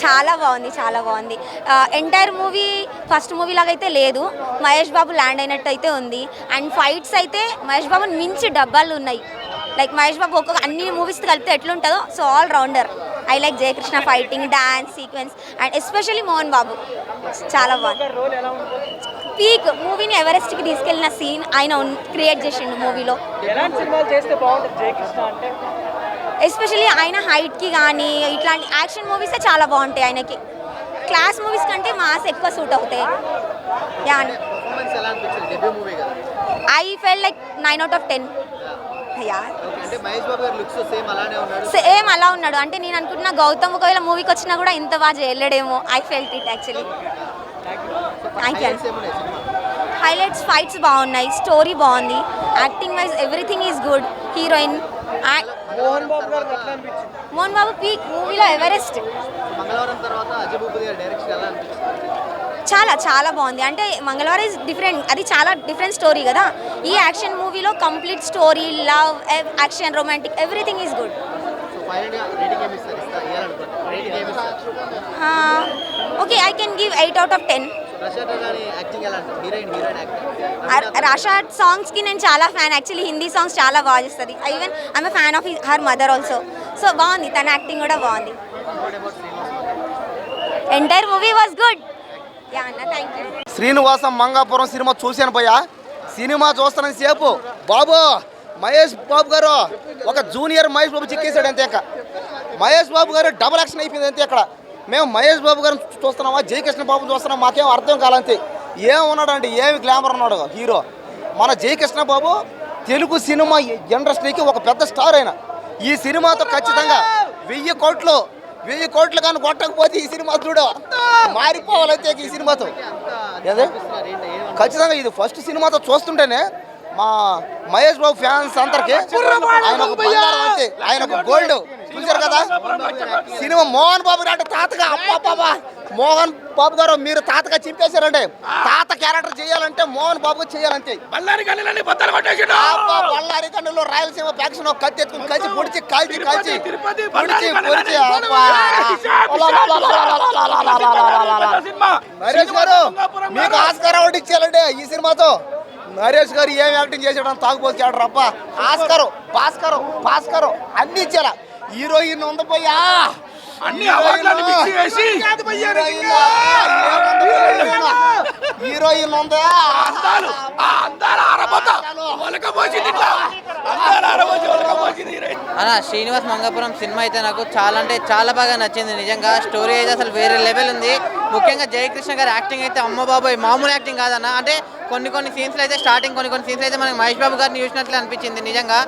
చాలా బాగుంది, చాలా బాగుంది. ఎంటైర్ మూవీ ఫస్ట్ మూవీ లాగా అయితే లేదు. మహేష్ బాబు ల్యాండ్ అయినట్టు అయితే ఉంది. అండ్ ఫైట్స్ అయితే మహేష్ బాబుని మించి డబ్బాలు ఉన్నాయి. లైక్ మహేష్ బాబు ఒక్కొక్క అన్ని మూవీస్ కలిపితే ఎట్లుంటుందో so all rounder. I like Jayakrishna fighting, dance sequence and especially Mohan Babu చాలా బాగుంది. పీక్ మూవీని ఎవరెస్ట్కి తీసుకెళ్లిన సీన్ ఆయన క్రియేట్ చేసిండు మూవీలో. ఎస్పెషల్లీ ఆయన హైట్కి కానీ ఇట్లాంటి యాక్షన్ మూవీసే చాలా బాగుంటాయి. ఆయనకి క్లాస్ మూవీస్ కంటే మాస్ ఎక్కువ సూట్ అవుతాయి. I feel like 9/10. సేమ్ అలా ఉన్నాడు. అంటే నేను అనుకుంటున్నా గౌతమ్ ఒకవేళ మూవీకి వచ్చినా కూడా ఇంత బాగా చేయలేడేమో. I felt it actually. Highlights fights బాగున్నాయి, స్టోరీ బాగుంది, acting wise everything is good. Heroine Mohan Babu peak మూవీలో ఎవరెస్ట్. చాలా చాలా బాగుంది. అంటే మంగళవారం ఇస్ డిఫరెంట్, అది చాలా డిఫరెంట్ స్టోరీ కదా. ఈ యాక్షన్ మూవీలో complete story, love, action, romantic everything is good. Okay, I can give 8/10. Rasha సాంగ్స్కి నేను చాలా ఫ్యాన్. యాక్చువల్లీ హిందీ సాంగ్స్ చాలా బాగా చేస్తుంది. Even I'm fan of her mother also. So బాగుంది, తన యాక్టింగ్ కూడా బాగుంది. Entire movie was good. Thank you. Srinivasa Mangapuram సినిమా చూశాను భయ్యా. సినిమా చూస్తానని సేపు బాబు మహేష్ బాబు గారు ఒక జూనియర్ మహేష్ బాబు చిక్కేశాడు అంతే. ఇక మహేష్ బాబు గారు డబుల్ యాక్షన్ అయిపోయింది అంతే. ఇక్కడ మేము మహేష్ బాబు గారిని చూస్తున్నామా, జయకృష్ణ బాబుని చూస్తున్నాం, మాకేం అర్థం కాలంతే. ఏమున్నాడు అంటే ఏమి గ్లామర్ ఉన్నాడు హీరో మన జయకృష్ణ బాబు. తెలుగు సినిమా ఇండస్ట్రీకి ఒక పెద్ద స్టార్ అయిన ఈ సినిమాతో ఖచ్చితంగా 1000 కోట్లు కానీ కొట్టకపోతే ఈ సినిమా చూడు మారిపోవాలంతే. ఈ సినిమాతో అదే ఖచ్చితంగా ఇది ఫస్ట్ సినిమాతో చూస్తుంటేనే మా మహేష్ బాబు ఫ్యాన్స్ అందరికి ఆయన ఒక బంగారం అంతే, ఆయన ఒక గోల్డ్. చూశారు కదా సినిమా. మోహన్ బాబు అంటే తాతగా అబ్బా మోహన్ బాబు గారు మీరు తాతగా చింపేశారండి. తాత క్యారెక్టర్ చేయాలంటే మోహన్ బాబు చేయాలంతే. బళ్ళారి గన్నులో రాయలసీమ ఫ్యాక్షన్ కత్తి ఎత్తుకుని కలిసి పొడిచి కాల్చి పొడిచి నరేష్ గారు మీకు ఆస్కార్ అవార్డు ఇచ్చేయాలండి ఈ సినిమాతో. నరేష్ గారు ఏం యాక్టింగ్ చేసాడని తాగుపోతే క్యారెక్టర్ అబ్బా. భాస్కర్ అన్ని ఇచ్చేలా. హీరోయిన్ ఉంది పోయా, హీరోయిన్ ఉందా అలా. శ్రీనివాస్ మంగాపురం సినిమా అయితే నాకు చాలా అంటే చాలా బాగా నచ్చింది నిజంగా. స్టోరీ అయితే అసలు వేరే లెవెల్ ఉంది. ముఖ్యంగా జయకృష్ణ గారి యాక్టింగ్ అయితే అమ్మ బాబాయ్ మామూలు యాక్టింగ్ కాదన్న. అంటే కొన్ని సీన్స్లో అయితే స్టార్టింగ్ కొన్ని సీన్స్లో అయితే మనకి మహేష్ బాబు గారిని చూసినట్లు అనిపించింది నిజంగా.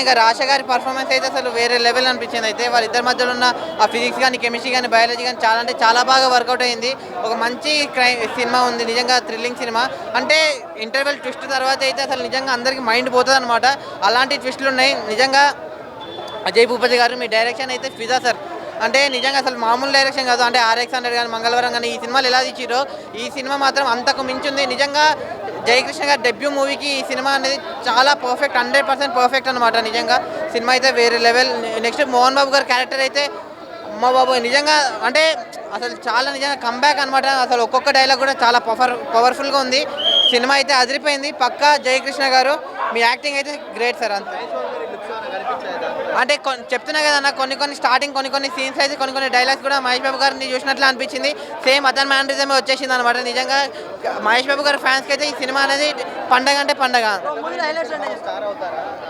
ఇంకా రాషా గారి పర్ఫార్మెన్స్ అయితే అసలు వేరే లెవెల్ అనిపించింది. అయితే వాళ్ళిద్దరి మధ్యలో ఉన్న ఆ ఫిజిక్స్ కానీ, కెమిస్ట్రీ కానీ, బయాలజీ కానీ చాలా అంటే చాలా బాగా వర్కౌట్ అయింది. ఒక మంచి సినిమా ఉంది నిజంగా, థ్రిల్లింగ్ సినిమా. అంటే ఇంటర్వెల్ ట్విస్ట్ తర్వాత అయితే అసలు నిజంగా అందరికీ మైండ్ పోతుంది అనమాట. అలాంటి ట్విస్టులు ఉన్నాయి నిజంగా. అజయ్ భూపతి గారు మీ డైరెక్షన్ అయితే ఫిదా సార్. అంటే నిజంగా అసలు మామూలు డైరెక్షన్ కాదు. అంటే RX100 కానీ, మంగళవారం కానీ ఈ సినిమాలు ఎలా తీసిరో ఈ సినిమా మాత్రం అంతకు మించింది నిజంగా. జయకృష్ణ గారి డెబ్యూ మూవీకి ఈ సినిమా అనేది చాలా పర్ఫెక్ట్, 100% పర్ఫెక్ట్ అనమాట నిజంగా. సినిమా అయితే వేరే లెవెల్. నెక్స్ట్ మోహన్ బాబు గారి క్యారెక్టర్ అయితే అమ్మ బాబు నిజంగా అంటే అసలు చాలా నిజంగా కంబ్యాక్ అనమాట. అసలు ఒక్కొక్క డైలాగ్ కూడా చాలా పవర్ఫుల్గా ఉంది. సినిమా అయితే అదిరిపోయింది పక్కా. జయకృష్ణ గారు మీ యాక్టింగ్ అయితే గ్రేట్ సార్. అంతే అంటే చెప్తున్నా కదన్నా, కొన్ని స్టార్టింగ్ కొన్ని సీన్స్ అయితే కొన్ని డైలాగ్స్ కూడా మహేష్ బాబు గారిని చూసినట్లు అనిపించింది. సేమ్ అతని మ్యానరిజమే వచ్చేసింది అనమాట. నిజంగా మహేష్ బాబు గారి ఫ్యాన్స్కి అయితే ఈ సినిమా అనేది పండగ అంటే పండగ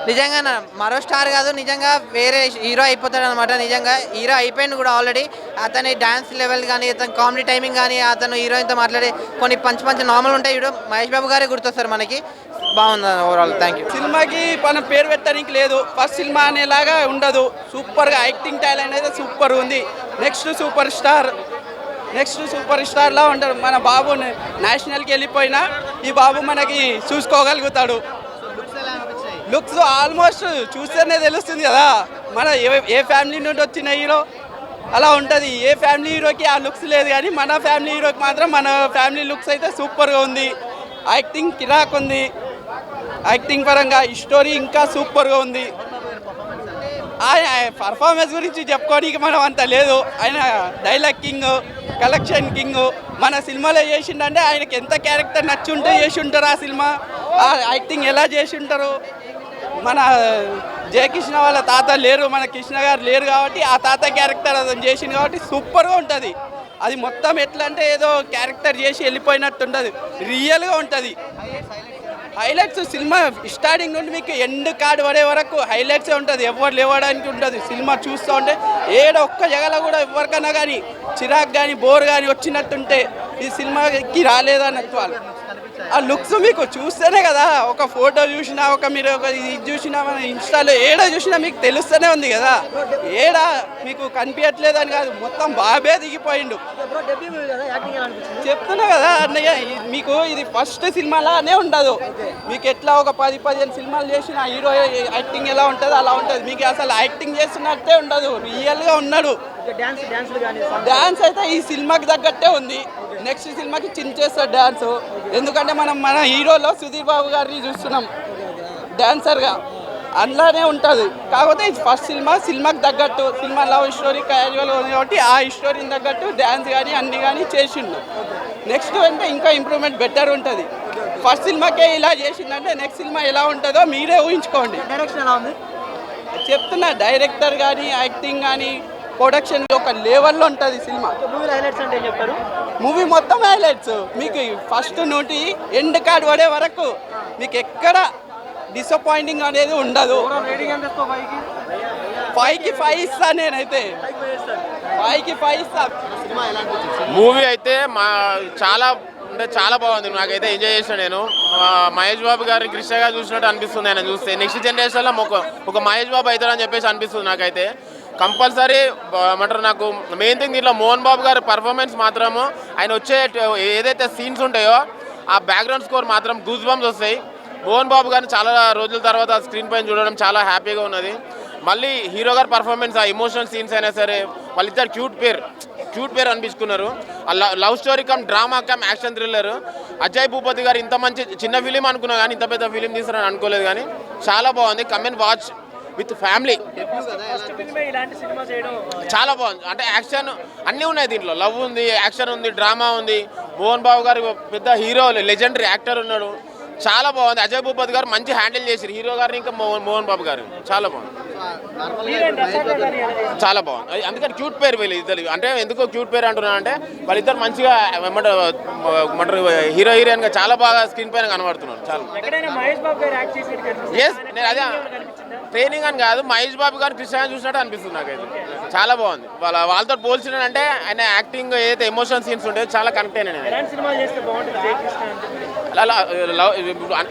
నిజంగా. మరో స్టార్ కాదు నిజంగా, వేరే హీరో అయిపోతాడు అనమాట. నిజంగా హీరో అయిపోయింది కూడా ఆల్రెడీ. అతని డాన్స్ లెవెల్ కానీ, అతని కామెడీ టైమింగ్ కానీ, అతను హీరోయిన్తో మాట్లాడే కొన్ని పంచి నార్మల్ ఉంటాయి. ఇప్పుడు మహేష్ బాబు గారే గుర్తొస్తారు మనకి. బాగుంది ఓవరాల్. Thank you. సినిమాకి మన పేరు పెట్టడానికి లేదు, ఫస్ట్ సినిమా అనేలాగా ఉండదు. సూపర్గా యాక్టింగ్ టాలెంట్ అయితే సూపర్ ఉంది. నెక్స్ట్ సూపర్ స్టార్లా ఉంటాడు మన బాబు. నేషనల్కి వెళ్ళిపోయినా ఈ బాబు మనకి చూసుకోగలుగుతాడు. లుక్స్ ఆల్మోస్ట్ చూస్తేనే తెలుస్తుంది కదా మన ఏ ఫ్యామిలీ నుండి వచ్చిన హీరో అలా ఉంటుంది. ఏ ఫ్యామిలీ హీరోకి ఆ లుక్స్ లేదు, కానీ మన ఫ్యామిలీ హీరోకి మాత్రం మన ఫ్యామిలీ లుక్స్ అయితే సూపర్గా ఉంది. యాక్టింగ్ కిరాక్ ఉంది. యాక్టింగ్ పరంగా ఈ స్టోరీ ఇంకా సూపర్గా ఉంది. ఆయన పర్ఫార్మెన్స్ గురించి చెప్పుకోవడానికి మనం అంత లేదు. ఆయన డైలాగ్ కింగ్, కలెక్షన్ కింగ్. మన సినిమాలో చేసిండంటే ఆయనకి ఎంత క్యారెక్టర్ నచ్చి ఉంటే చేసి ఉంటారు ఆ సినిమా. ఆ యాక్టింగ్ ఎలా చేసి ఉంటారు. మన జయకృష్ణ వాళ్ళ తాత లేరు, మన కృష్ణ గారు లేరు కాబట్టి ఆ తాత క్యారెక్టర్ అతను చేసింది కాబట్టి సూపర్గా ఉంటుంది. అది మొత్తం ఎట్లా అంటే ఏదో క్యారెక్టర్ చేసి వెళ్ళిపోయినట్టు ఉంటుంది, రియల్గా ఉంటుంది. హైలైట్స్ సినిమా స్టార్టింగ్ నుండి మీకు ఎండ్ కార్డ్ పడే వరకు హైలైట్సే ఉంటుంది. ఎవరు లేవడానికి ఉంటుంది. సినిమా చూస్తూ ఉంటే ఏడ ఒక్క జగలో కూడా ఎవరికైనా కానీ చిరాకు కానీ బోర్ కానీ వచ్చినట్టుంటే ఈ సినిమాకి రాలేదన్నట్టు వాళ్ళు. ఆ లుక్స్ మీకు చూస్తేనే కదా, ఒక ఫోటో చూసినా ఒక మీరు ఒక ఇది చూసినా మన ఇన్స్టాలో ఏడ చూసినా మీకు తెలుస్తూనే ఉంది కదా. ఏడ మీకు కనిపించట్లేదని కాదు, మొత్తం బాబే దిగిపోయిండు. చెప్తున్నా కదా అన్నయ్య, మీకు ఇది ఫస్ట్ సినిమాలానే ఉండదు. మీకు ఎట్లా ఒక 10-15 సినిమాలు చేసిన హీరో యాక్టింగ్ ఎలా ఉంటుంది అలా ఉంటుంది. మీకు అసలు యాక్టింగ్ చేస్తున్నట్టే ఉండదు, రియల్గా ఉన్నాడు. డ్యాన్స్ అయితే ఈ సినిమాకి తగ్గట్టే ఉంది. నెక్స్ట్ సినిమాకి చించేస్తాడు డ్యాన్స్. ఎందుకంటే మనం మన హీరోలో సుధీర్ బాబు గారిని చూస్తున్నాం డ్యాన్సర్గా, అందులోనే ఉంటుంది. కాకపోతే ఇది ఫస్ట్ సినిమాకి తగ్గట్టు, సినిమా లవ్ స్టోరీ క్యాజువల్గా ఉంది కాబట్టి ఆ స్టోరీని తగ్గట్టు డ్యాన్స్ కానీ అన్ని కానీ చేసిండు. నెక్స్ట్ అంటే ఇంకా ఇంప్రూవ్మెంట్ బెటర్ ఉంటుంది. ఫస్ట్ సినిమాకే ఇలా చేసిందంటే నెక్స్ట్ సినిమా ఎలా ఉంటుందో మీరే ఊహించుకోండి. డైరెక్షన్ ఎలా ఉంది? చెప్తున్నా, డైరెక్టర్ కానీ యాక్టింగ్ కానీ ప్రొడక్షన్ ఒక లెవెల్లో ఉంటుంది సినిమా. మూవీ హైలైట్స్ అంటే ఏం చెప్తారు? మూవీ మొత్తం హైలైట్స్ మీకు ఫస్ట్ నుండి ఎండ్ కార్డ్ పడే వరకు మీకు ఎక్కడ డిసప్పాయింటింగ్ అనేది ఉండదు. రేటింగ్ ఎంత ఇస్తావు? 5కి 5 ఇస్తా. నేనైతే 5కి 5 ఇస్తా. మూవీ అయితే చాలా అంటే చాలా బాగుంది. నాకైతే ఎంజాయ్ చేసిన నేను. మహేష్ బాబు గారిని కృష్ణ గారు చూసినట్టు అనిపిస్తుంది ఆయన చూస్తే. నెక్స్ట్ జనరేషన్లో ఒక మహేష్ బాబు అవుతాడని చెప్పేసి అనిపిస్తుంది నాకైతే. కంపల్సరీ ఏమంటారు, నాకు మెయిన్ థింగ్ దీంట్లో మోహన్ బాబు గారి పర్ఫార్మెన్స్ మాత్రము, ఆయన వచ్చే ఏదైతే సీన్స్ ఉంటాయో ఆ బ్యాక్గ్రౌండ్ స్కోర్ మాత్రం గూస్ బంప్స్ వస్తాయి. మోహన్ బాబు గారిని చాలా రోజుల తర్వాత స్క్రీన్ పైన చూడడం చాలా హ్యాపీగా ఉన్నది. మళ్ళీ హీరో గారి పర్ఫార్మెన్స్, ఆ ఎమోషనల్ సీన్స్ అయినా సరే, వాళ్ళిద్దరు క్యూట్ పేరు అనిపించుకున్నారు. Love story cum drama cum action thriller. Ajay Bhupathi గారు ఇంత మంచి చిన్న ఫిలిం అనుకున్నా కానీ ఇంత పెద్ద ఫిలిం తీస్తారని అనుకోలేదు. కానీ చాలా బాగుంది. Come and watch with family. చాలా బాగుంది. అంటే యాక్షన్ అన్నీ ఉన్నాయి దీంట్లో. లవ్ ఉంది, యాక్షన్ ఉంది, డ్రామా ఉంది. మోహన్ బాబు గారు పెద్ద హీరో, లెజెండరీ యాక్టర్ ఉన్నాడు. చాలా బాగుంది. అజయ్ భూపతి గారు మంచి హ్యాండిల్ చేశారు హీరో గారిని, ఇంకా మోహన్ బాబు గారు. చాలా బాగుంది, చాలా బాగుంది. అందుకని క్యూట్ పేరు వీళ్ళు ఇద్దరు. అంటే ఎందుకో క్యూట్ పేరు అంటున్నాను అంటే వాళ్ళిద్దరు మంచిగా ఏమంటారు హీరో హీరోయిన్గా చాలా బాగా స్క్రీన్ పైన కనబడుతున్నారు. చాలా ఎస్, నేను అదే ట్రైనింగ్ అని కాదు, మహేష్ బాబు గారు కృష్ణ చూసినట్టు అనిపిస్తుంది నాకైతే. చాలా బాగుంది. వాళ్ళతో పోల్చినంటే ఆయన యాక్టింగ్ ఏదైతే ఎమోషనల్ సీన్స్ ఉంటాయో చాలా కనెక్ట్ అయినా నేను. అలా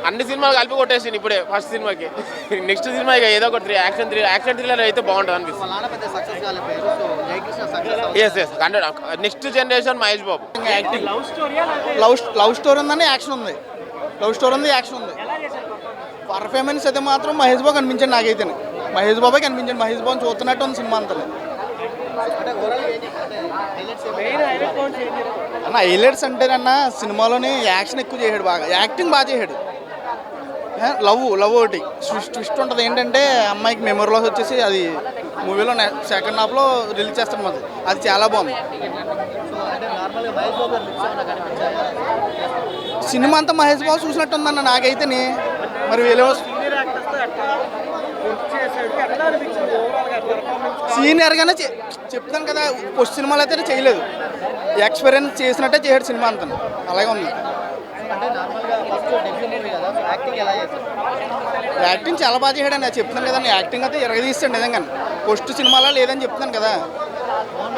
అన్ని సినిమాలు కలిపి కొట్టేసింది ఇప్పుడే ఫస్ట్ సినిమాకి. నెక్స్ట్ సినిమా ఇక ఏదో ఒకటి యాక్షన్ థ్రిల్లర్ అయితే బాగుంటుంది అనిపిస్తుంది. Yes 100. Next generation Mahesh Babu acting. Love story ఉందని యాక్షన్ ఉంది. లవ్ స్టోరీ ఉంది, యాక్షన్ ఉంది. పర్ఫార్మెన్స్ అయితే మాత్రం మహేష్ బాబు కనిపించండి. నాకైతే మహేష్ బాబే కనిపించండి. మహేష్ బాబు చూస్తున్నట్టు ఉంది సినిమా అంతా. అన్న హైలైట్స్ అంటేనన్న సినిమాలోని యాక్షన్ ఎక్కువ చేసాడు, బాగా యాక్టింగ్ బాగా చేసాడు. లవ్ ఒకటి ట్విస్ట్ ఉంటుంది ఏంటంటే అమ్మాయికి మెమరీ లాస్ వచ్చేసి అది మూవీలో సెకండ్ హాఫ్లో రిలీజ్ చేస్తాం. అది చాలా బాగుంది. సినిమా అంతా మహేష్ బాబు చూసినట్టు ఉందన్న నాకైతే. మరి వీళ్ళు సీనియర్గానే చెప్తాను కదా, ఫస్ట్ సినిమాలు అయితే చేయలేదు, ఎక్స్పీరియన్స్ చేసినట్టే చేసాడు సినిమా అంతా. అలాగే ఉంది. యాక్టింగ్ చాలా బాగా చేశాడు అని చెప్తున్నాను కదండి. యాక్టింగ్ అయితే ఎరగదీస్తాడు నిజంగా. ఫస్ట్ సినిమాలో లేదని చెప్తున్నాను కదా. మోహన్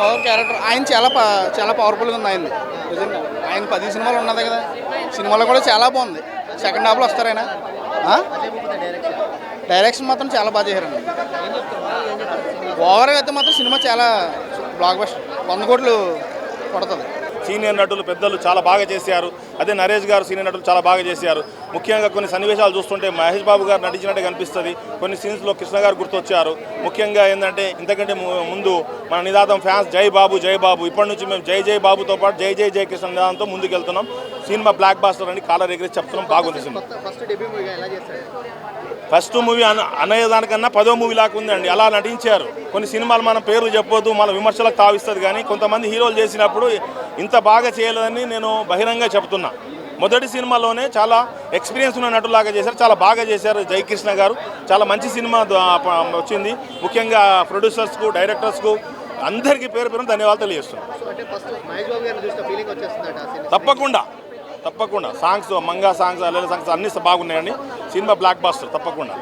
బాబు క్యారెక్టర్ ఆయన చాలా పవర్ఫుల్గా ఉంది. ఆయన నిజంగా ఆయన 10 సినిమాలు ఉన్నది కదా. సినిమాలో కూడా చాలా బాగుంది. సెకండ్ హాఫ్లో వస్తారు ఆయన. డైరెక్షన్ మాత్రం చాలా బాగా చేశారండి. ఓవర్గా అయితే మాత్రం సినిమా చాలా బ్లాక్ బస్టర్, 100 కోట్లు కొడుతుంది. సీనియర్ నటులు పెద్దలు చాలా బాగా చేశారు. అదే నరేష్ గారు సీనియర్ నటులు చాలా బాగా చేశారు. ముఖ్యంగా కొన్ని సన్నివేశాలు చూస్తుంటే మహేష్ బాబు గారు నటించినట్టే కనిపిస్తుంది. కొన్ని సీన్స్లో కృష్ణ గారు గుర్తొచ్చారు. ముఖ్యంగా ఏంటంటే ఇంతకంటే ముందు మన నినాదం ఫ్యాన్స్ జై బాబు జై బాబు. ఇప్పటి నుంచి మేము జై జై బాబుతో పాటు జై జై జై కృష్ణ నినాదంతో ముందుకెళ్తున్నాం. సినిమా బ్లాక్ బాస్టర్ అని కాలర్ ఎగిరేసి చెప్తున్నాం. బాగుంది సినిమా. ఫస్ట్ మూవీ అనేదానికన్నా 10వ మూవీ లాగా ఉందండి. అలా నటించారు. కొన్ని సినిమాలు మనం పేర్లు చెప్పొద్దు, మన విమర్శలకు తావిస్తుంది, కానీ కొంతమంది హీరోలు చేసినప్పుడు ఇంత బాగా చేయలేదని నేను బహిరంగ చెప్తున్నా. మొదటి సినిమాలోనే చాలా ఎక్స్పీరియన్స్ ఉన్న నటులాగా చేశారు, చాలా బాగా చేశారు. జయకృష్ణ గారు చాలా మంచి సినిమా వచ్చింది. ముఖ్యంగా ప్రొడ్యూసర్స్కు, డైరెక్టర్స్కు అందరికీ పేరు పేరు ధన్యవాదాలు తెలియజేస్తున్నాను. తప్పకుండా సాంగ్స్, మంగా సాంగ్స్, అల్లెల సాంగ్స్ అన్ని బాగున్నాయండి. సినిమా బ్లాక్ బాస్టర్ తప్పకుండా.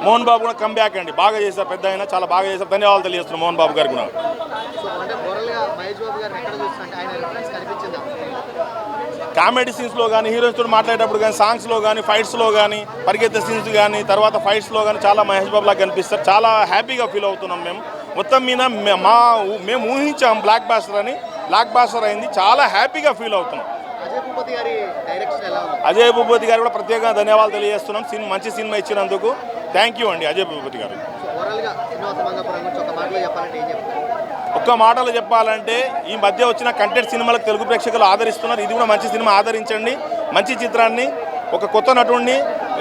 మోహన్ బాబు కూడా కమ్ బ్యాక్ అండి, బాగా చేశారు. పెద్ద అయినా చాలా బాగా చేశారు. ధన్యవాదాలు తెలియజేస్తున్నాను మోహన్ బాబు గారికి కూడా. కామెడీ సీన్స్లో కానీ, హీరోయిన్స్తో మాట్లాడేటప్పుడు కానీ, సాంగ్స్లో కానీ, ఫైట్స్లో కానీ, పరిగెత్తే సీన్స్ కానీ, తర్వాత ఫైట్స్లో కానీ చాలా మహేష్ బాబు లాగా కనిపిస్తారు. చాలా హ్యాపీగా ఫీల్ అవుతున్నాం మేము. మొత్తం మీద మేము ఊహించాం బ్లాక్ బాస్టర్ అని, బ్లాక్ బాస్టర్ అయింది. చాలా హ్యాపీగా ఫీల్ అవుతున్నాం. అజయ్ భూపతి గారు కూడా ప్రత్యేకంగా ధన్యవాదాలు తెలియజేస్తున్నాం. మంచి సినిమా ఇచ్చినందుకు థ్యాంక్ యూ అండి అజయ్ భూపతి గారు. ఒక్క మాటలో చెప్పాలంటే ఈ మధ్య వచ్చిన కంటెంట్ సినిమాలకు తెలుగు ప్రేక్షకులు ఆదరిస్తున్నారు. ఇది కూడా మంచి సినిమా, ఆదరించండి. మంచి చిత్రాన్ని, ఒక కొత్త నటుడిని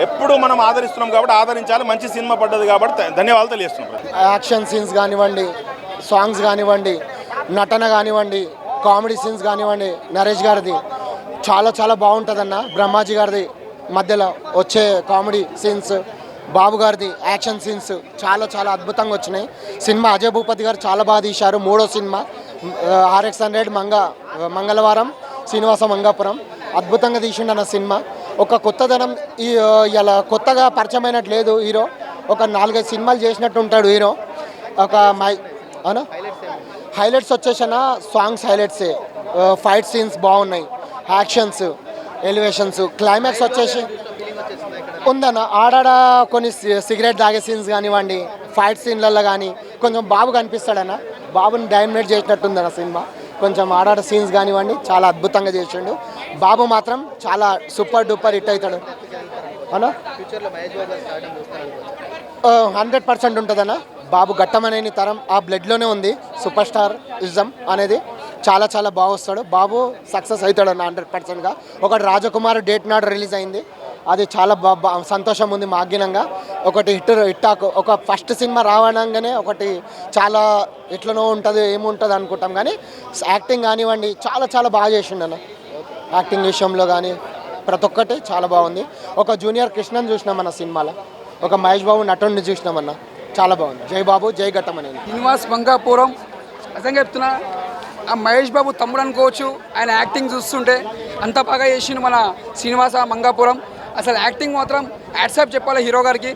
ఎప్పుడు మనం ఆదరిస్తున్నాం కాబట్టి ఆదరించాలి. మంచి సినిమా పడ్డది కాబట్టి ధన్యవాదాలు తెలియజేస్తున్నాం. యాక్షన్ సీన్స్ కానివ్వండి, సాంగ్స్ కానివ్వండి, నటన కానివ్వండి, కామెడీ సీన్స్ కానివ్వండి, నరేష్ గారిది చాలా బాగుంటుందన్న. బ్రహ్మాజీ గారిది మధ్యలో వచ్చే కామెడీ సీన్స్, బాబు గారిది యాక్షన్ సీన్స్ చాలా అద్భుతంగా వచ్చినాయి. సినిమా అజయ్ భూపతి గారు చాలా బాగా తీశారు. 3వ సినిమా RX100 మంగళవారం శ్రీనివాస మంగాపురం అద్భుతంగా తీసిండు అన్న సినిమా. ఒక కొత్తదనం ఇలా కొత్తగా పరిచయమైనట్టు లేదు హీరో. ఒక 4-5 సినిమాలు చేసినట్టు ఉంటాడు హీరో. ఒక అవునా హైలైట్స్ వచ్చేసిన సాంగ్స్ హైలైట్సే, ఫైట్ సీన్స్ బాగున్నాయి, యాక్షన్స్, ఎలివేషన్స్, క్లైమాక్స్ వచ్చేసి ఉందన్న. ఆడాడ కొన్ని సిగరెట్ తాగే సీన్స్ కానివ్వండి, ఫైట్ సీన్లలో కానీ కొంచెం బాబు కనిపిస్తాడన్న. బాబుని డామినేట్ చేసినట్టుందన్న సినిమా. కొంచెం ఆడాడ సీన్స్ కానివ్వండి చాలా అద్భుతంగా చేసిండు. బాబు మాత్రం చాలా సూపర్ డూపర్ హిట్ అవుతాడు అన్న. 100% ఉంటుందన్న. బాబు ఘట్టమనేని తరం ఆ బ్లడ్లోనే ఉంది. సూపర్ స్టార్ ఇజం అనేది చాలా బాగా వస్తాడు. బాబు సక్సెస్ అవుతాడు అన్న 100%గా. ఒకటి రాజకుమార్ డేట్ నాడు రిలీజ్ అయింది, అది చాలా సంతోషం ఉంది మాగ్గినంగా. ఒకటి హిట్టాకు ఒక ఫస్ట్ సినిమా రావడంగానే ఒకటి చాలా ఎట్లనో ఉంటుంది, ఏముంటుంది అనుకుంటాం, కానీ యాక్టింగ్ కానివ్వండి చాలా బాగా చేసిండు అన్న. యాక్టింగ్ విషయంలో కానీ ప్రతి ఒక్కటి చాలా బాగుంది. ఒక జూనియర్ కృష్ణని చూసినాం మన సినిమాలో, ఒక మహేష్ బాబు నటుడిని చూసినామన్న. చాలా బాగుంది. జై బాబు జై ఘట్టమనేని. శ్రీనివాస్ మంగాపురం నిజంగా చెప్తున్నా, ఆ మహేష్ బాబు తమ్ముడు అనుకోవచ్చు. ఆయన యాక్టింగ్ చూస్తుంటే అంత బాగా చేసిండు మన శ్రీనివాస మంగాపురం. అసలు యాక్టింగ్ మాత్రం యాడ్సాప్ చెప్పాలి హీరో గారికి.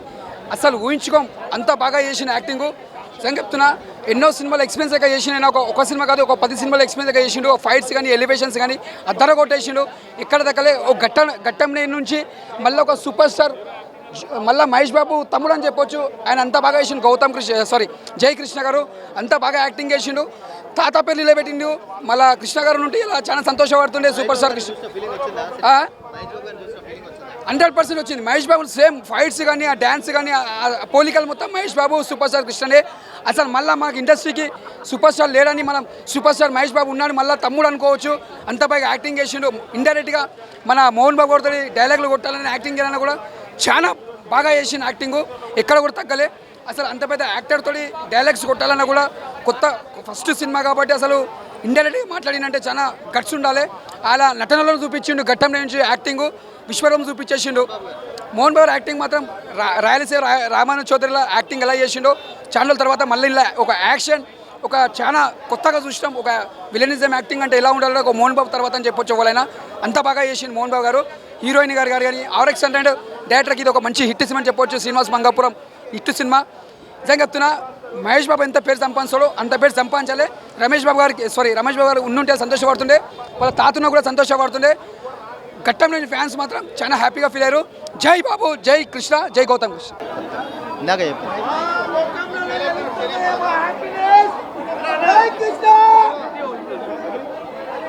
అసలు ఊహించుకోం అంత బాగా చేసిన యాక్టింగు. నిజంగా చెప్తున్నా, ఎన్నో సినిమాలు ఎక్స్పీరియన్స్ అయితే చేసిన, ఒక సినిమా కాదు ఒక 10 సినిమాలు ఎక్స్పీరియన్స్ అయితే చేసిండు. ఫైట్స్ కానీ, ఎలివేషన్స్ కానీ అద్దర కొట్టేసిండు. ఇక్కడ దగ్గరే ఒక ఘట్టం నుంచి మళ్ళీ ఒక సూపర్ స్టార్, మళ్ళీ మహేష్ బాబు తమ్ముడు అని చెప్పొచ్చు. ఆయన అంత బాగా చేసిండు. జై కృష్ణ గారు అంత బాగా యాక్టింగ్ చేసిండు. తాత పేరు నిలబెట్టిండు. మళ్ళీ కృష్ణ గారు నుండి ఇలా చాలా సంతోషపడుతుండే సూపర్ స్టార్ కృష్ణ. 100% వచ్చింది. మహేష్ బాబు సేమ్ ఫైట్స్ కానీ, ఆ డ్యాన్స్ కానీ, ఆ పోలికలు మొత్తం మహేష్ బాబు సూపర్ స్టార్ కృష్ణనే. అసలు మళ్ళీ మనకి ఇండస్ట్రీకి సూపర్ స్టార్ లేడని మనం సూపర్ స్టార్ మహేష్ బాబు ఉన్నాడు, మళ్ళీ తమ్ముడు అనుకోవచ్చు. అంత బాగా యాక్టింగ్ చేసిండు. ఇండైరెక్ట్గా మన మోహన్ బాబు కొడుతుంది డైలాగులు కొట్టాలని యాక్టింగ్ చేయాలని కూడా చాలా బాగా చేసిన యాక్టింగు. ఎక్కడ కూడా తగ్గలే. అసలు అంత పెద్ద యాక్టర్ తోటి డైలాగ్స్ కొట్టాలన్నా కూడా కొత్త ఫస్ట్ సినిమా కాబట్టి అసలు ఇండైరెక్ట్గా మాట్లాడినంటే చాలా గట్స్ ఉండాలి. అలా నటనలో చూపించిండు. ఘట్టం నుంచి యాక్టింగు విశ్వరూపం చూపించేసిండు. మోహన్ బాబు యాక్టింగ్ మాత్రం రాయలసీమ రామాను చౌదరిలో యాక్టింగ్ ఎలా చేసిండో ఛానల్ తర్వాత మళ్ళీ ఇలా ఒక యాక్షన్ ఒక చాలా కొత్తగా చూసినాం. ఒక విలనిజం యాక్టింగ్ అంటే ఎలా ఉండాలో ఒక మోహన్ బాబు తర్వాత అని చెప్పొచ్చు. ఎవరైనా అంత బాగా చేసిండు మోహన్ బాబు గారు. హీరోయిన్ గారు కానీ RX100 డైరెక్టర్కి ఇది ఒక మంచి హిట్ సినిమా అని చెప్పొచ్చు. Srinivas Mangapuram hit cinema. నిజంగా చెప్తున్నా, మహేష్ బాబు ఎంత పేరు సంపాదించాడో అంత పేరు సంపాదించాలి. రమేష్ బాబు గారు ఉండుంటే సంతోషపడుతుండే, వాళ్ళ తాతను కూడా సంతోషపడుతుండే. ఘట్టం లేని ఫ్యాన్స్ మాత్రం చాలా హ్యాపీగా ఫీల్ అయ్యారు. జై బాబు జై కృష్ణ జై గౌతమ్ కృష్ణ. ఇందాక చెప్పాను.